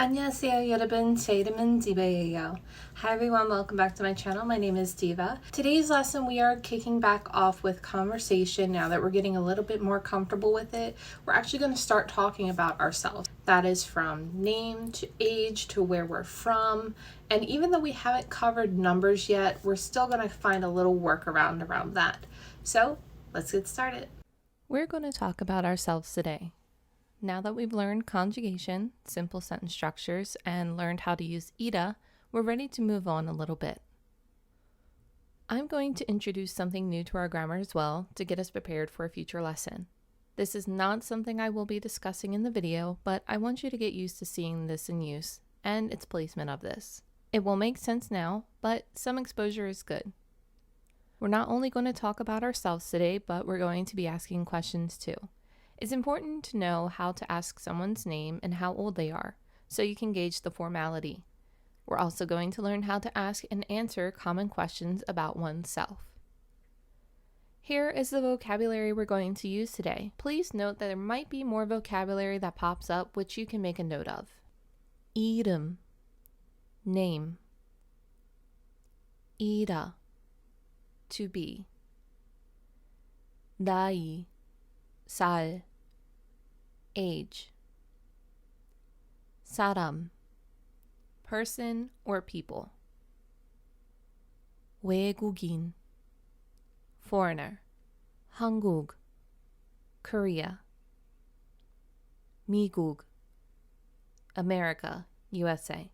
안녕하세요 여러분, 제 이름은 디바예요. Hi everyone, welcome back to my channel. My name is Diva. Today's lesson we are kicking back off with conversation. Now that we're getting a little bit more comfortable with it, we're actually going to start talking about ourselves. That is from name to age to where we're from. And even though we haven't covered numbers yet, we're still going to find a little workaround around that. So let's get started. We're going to talk about ourselves today. Now that we've learned conjugation, simple sentence structures, and learned how to use ida, we're ready to move on a little bit. I'm going to introduce something new to our grammar as well to get us prepared for a future lesson. This is not something I will be discussing in the video, but I want you to get used to seeing this in use and its placement of this. It will make sense now, but some exposure is good. We're not only going to talk about ourselves today, but we're going to be asking questions too. It's important to know how to ask someone's name and how old they are, so you can gauge the formality. We're also going to learn how to ask and answer common questions about oneself. Here is the vocabulary we're going to use today. Please note that there might be more vocabulary that pops up which you can make a note of. 이름, name. 이다, to be. 나이, 살, age. 사람, person or people. 외국인, foreigner. 한국, Korea. 미국, America, USA.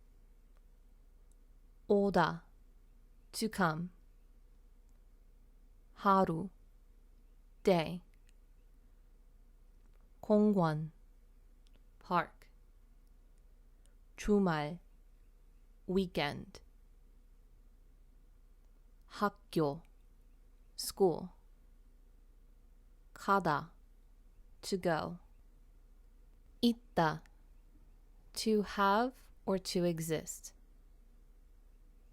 오다, to come. 하루, day. 공원, park. 주말, weekend. 학교, school. 가다, to go. 있다, to have or to exist.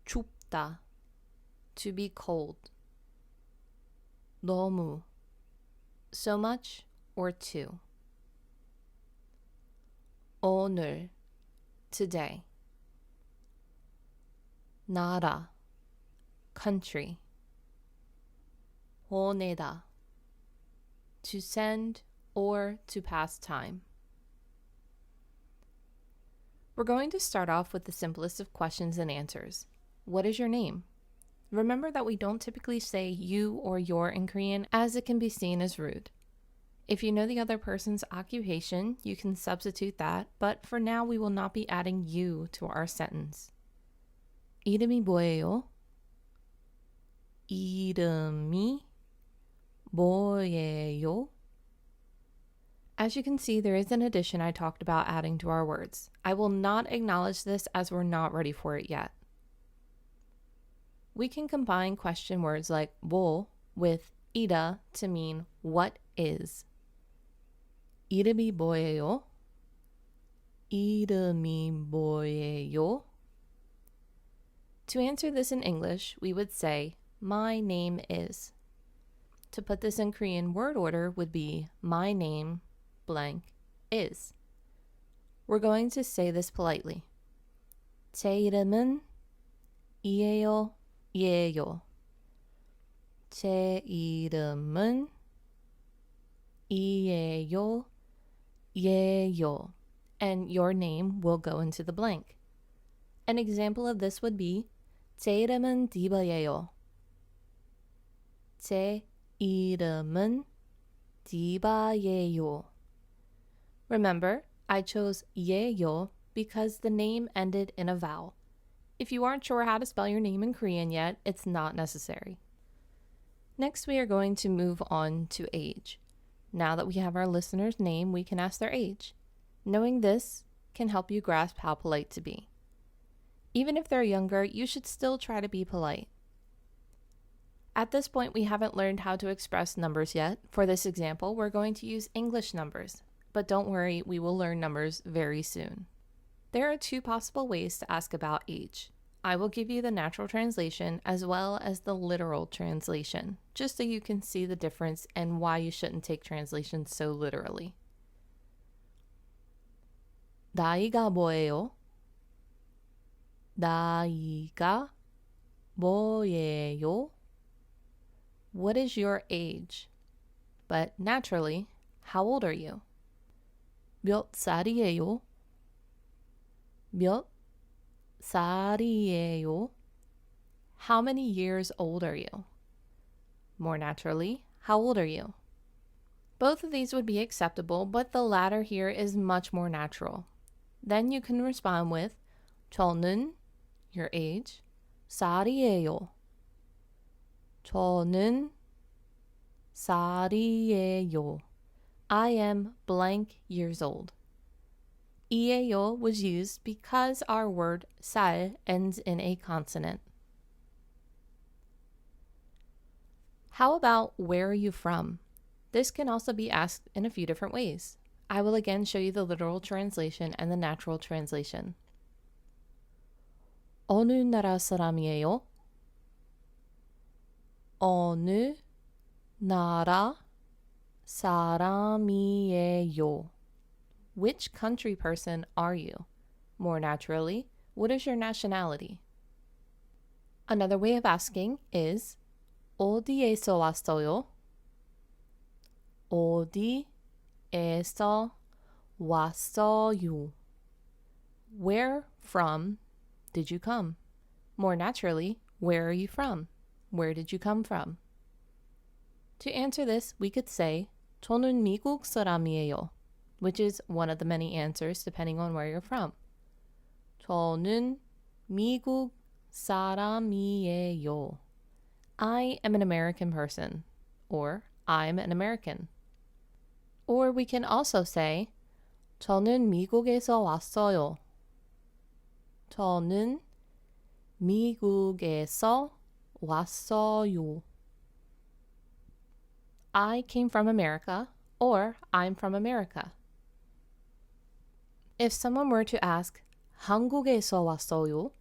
춥다, to be cold. 너무, so much or too. 오늘, today. 나라, country. 보내다, to send or to pass time. We're going to start off with the simplest of questions and answers. What is your name? Remember that we don't typically say you or your in Korean, as it can be seen as rude. If you know the other person's occupation, you can substitute that, but for now we will not be adding you to our sentence. 이름이 뭐예요? 이름이 뭐예요? As you can see, there is an addition I talked about adding to our words. I will not acknowledge this as we're not ready for it yet. We can combine question words like 뭐 with ida to mean what is. 이름이 뭐예요? 이름이 뭐예요? To answer this in English, we would say, my name is. To put this in Korean word order would be, my name blank is. We're going to say this politely. 제 이름은 이에요, 예요. 제 이름은 이에요, 예요. And your name will go into the blank. An example of this would be 제 이름은 디바예요. 제 이름은 디바예요. Remember, I chose 예요 because the name ended in a vowel. If you aren't sure how to spell your name in Korean yet, it's not necessary. Next, we are going to move on to age. Now that we have our listener's name, we can ask their age. Knowing this can help you grasp how polite to be. Even if they're younger, you should still try to be polite. At this point, we haven't learned how to express numbers yet. For this example, we're going to use English numbers. But don't worry, we will learn numbers very soon. There are two possible ways to ask about age. I will give you the natural translation as well as the literal translation, just so you can see the difference and why you shouldn't take translations so literally. 나이가 뭐예요? 나이가 뭐예요? What is your age? But naturally, how old are you? 몇 살이에요? 몇 살이에요? How many years old are you? More naturally, how old are you? Both of these would be acceptable, but the latter here is much more natural. Then you can respond with 저는, your age, 살이에요. 저는 살이에요. I am blank years old. 이에요 was used because our word 살 ends in a consonant. How about where are you from? This can also be asked in a few different ways. I will again show you the literal translation and the natural translation. 어느 나라 사람이에요? 어느 나라 사람이에요? Which country person are you? More naturally, what is your nationality? Another way of asking is 어디에서 왔어요? 어디에서 왔어요? Where from did you come? More naturally, where are you from? Where did you come from? To answer this, we could say 저는 미국 사람이에요, which is one of the many answers depending on where you're from. 저는 미국 사람이에요. I am an American person, or I'm an American. Or we can also say 저는 미국에서 왔어요. 저는 미국에서 왔어요. I came from America, or I'm from America. If someone were to ask 한국에서 왔어요?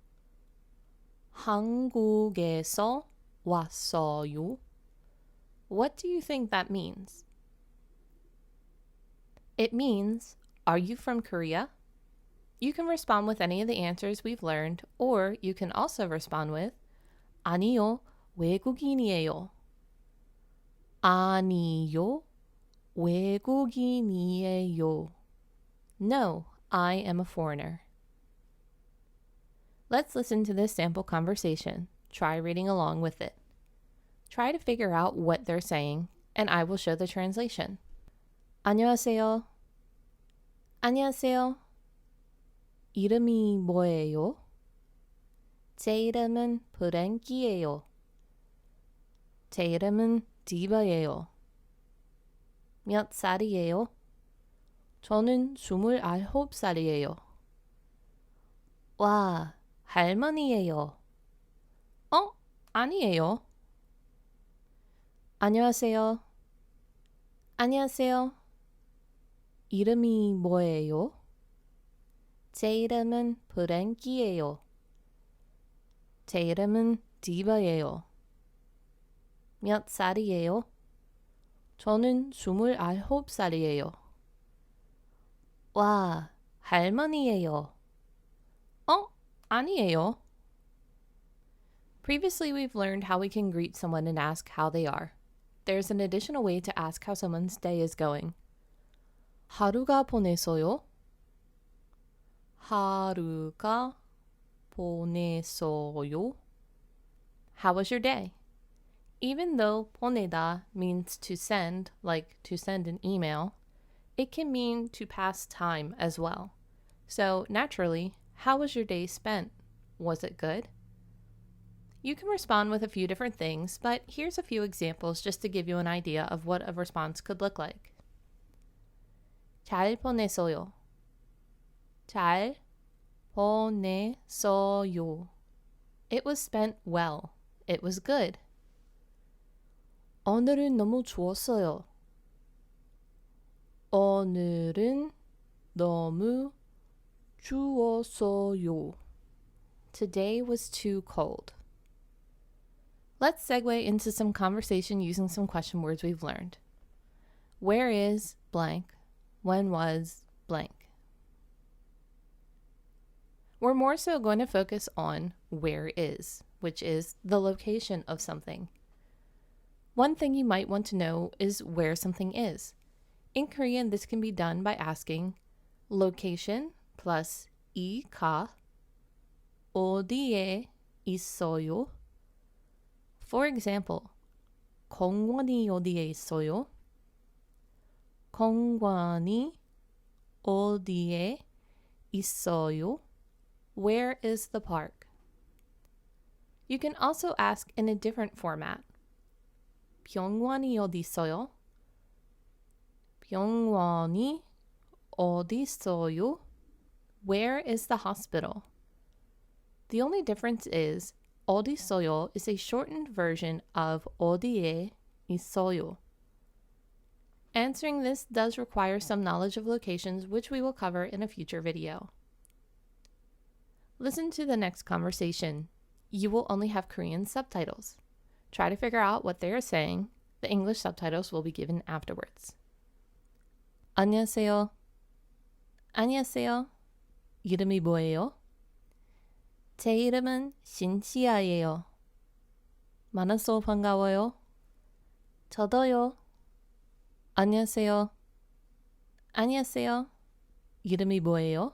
한국에서 왔어요? What do you think that means? It means, are you from Korea? You can respond with any of the answers we've learned, or you can also respond with 아니요, 외국인이에요. 아니요, 외국인이에요. No, I am a foreigner. Let's listen to this sample conversation. Try reading along with it. Try to figure out what they're saying, and I will show the translation. 안녕하세요. 안녕하세요. 이름이 뭐예요? 제 이름은 프랭키예요. 제 이름은 디바예요. 몇 살이에요? 저는 29살이에요. 와, 할머니예요. 아니에요. 안녕하세요. 안녕하세요. 이름이 뭐예요? 제 이름은 프랭키예요. 제 이름은 디바예요. 몇 살이에요? 저는 29살이에요. 와, 할머니예요. 아니에요. Previously, we've learned how we can greet someone and ask how they are. There's an additional way to ask how someone's day is going. 하루가 보냈어요? 하루가 보냈어요? How was your day? Even though 보내다 means to send, like to send an email, it can mean to pass time as well. So naturally, how was your day spent? Was it good? You can respond with a few different things, but here's a few examples just to give you an idea of what a response could look like. 잘 보냈어요. 잘 보냈어요. It was spent well. It was good. 오늘은 너무 추웠어요. 오늘은 너무 추웠어요. Today was too cold. Let's segue into some conversation using some question words we've learned. Where is blank? When was blank? We're more so going to focus on where is, which is the location of something. One thing you might want to know is where something is. In Korean, this can be done by asking location plus 이 가 어디에 있어요? For example, 공원이 어디에 있어요? 공원이 어디에 있어요? Where is the park? You can also ask in a different format. 병원이 어디 있어요? 병원이 어디 있어요? Where is the hospital? The only difference is 어디 있어요 is a shortened version of 어디에 있어요. Answering this does require some knowledge of locations, which we will cover in a future video. Listen to the next conversation. You will only have Korean subtitles. Try to figure out what they are saying. The English subtitles will be given afterwards. 안녕하세요. 안녕하세요. 이름이 뭐예요? 제 이름은 신시아예요. 만나서 반가워요. 저도요. 안녕하세요. 안녕하세요. 이름이 뭐예요?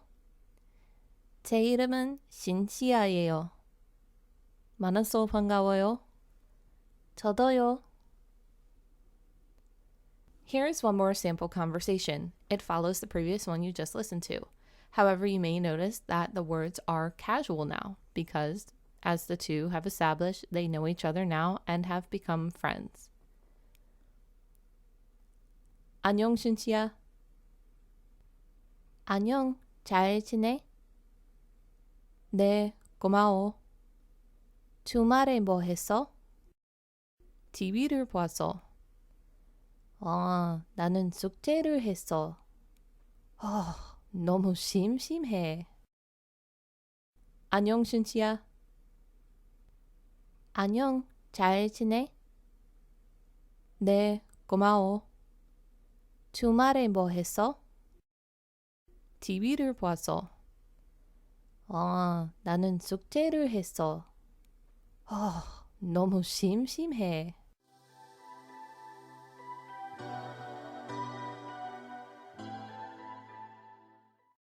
제 이름은 신시아예요. 만나서 반가워요. 저도요. Here is one more sample conversation. It follows the previous one you just listened to. However, you may notice that the words are casual now because, as the two have established, they know each other now and have become friends. 안녕, 신치야. 안녕, 잘 지내? 네, 고마워. 주말에 뭐 했어? TV를 봤어. 나는 숙제를 했어. 너무 심심해. 안녕, 신치야. 안녕, 잘 지내? 네, 고마워. 주말에 뭐 했어? TV를 봤어. 나는 숙제를 했어. 너무 심심해.